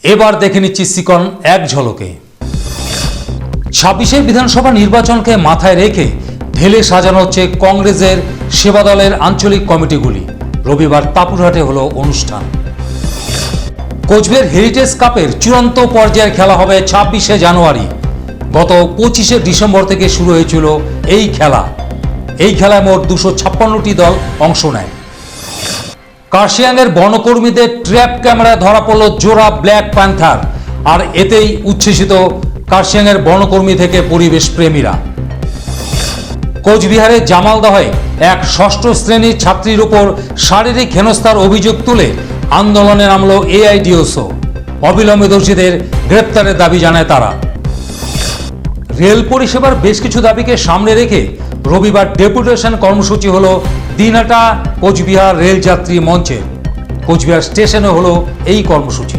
এবার দেখে নিচ্ছি সিকন এক ঝলকে। 26 বিধানসভা নির্বাচনকে মাথায় রেখে ঢেলে সাজানো হচ্ছে কংগ্রেসের সেবা দলের আঞ্চলিক কমিটিগুলি। রবিবার তাপুরহাটে হলো অনুষ্ঠান। কোচবিহার হেরিটেজ কাপের চূড়ান্ত পর্যায়ের খেলা হবে 26 জানুয়ারি। গত 25 ডিসেম্বর থেকে শুরু হয়েছিল এই খেলা। এই খেলায় মোট 256টি দল অংশ নেয়। কার্শিয়াংয়ের বনকর্মীদের ট্র্যাপ ক্যামেরায় ধরা পড়ল জোড়া ব্ল্যাক প্যান্থার, আর এতেই উচ্ছ্বসিত কার্শিয়াংয়ের বনকর্মী থেকে পরিবেশ প্রেমীরা। কোচবিহারে জামালদহে এক ষষ্ঠ শ্রেণীর ছাত্রীর উপর শারীরিক হেনস্থার অভিযোগ তুলে আন্দোলনে নামল এআইডিওসো। অবিলম্বে দোষীদের গ্রেপ্তারের দাবি জানায় তারা। রেল পরিষেবার বেশ কিছু দাবিকে সামনে রেখে রবিবার ডেপুটেশন কর্মসূচি হলো দিনহাটা কোচবিহার রেলযাত্রী মঞ্চে। কোচবিহার স্টেশনে হলো এই কর্মসূচি।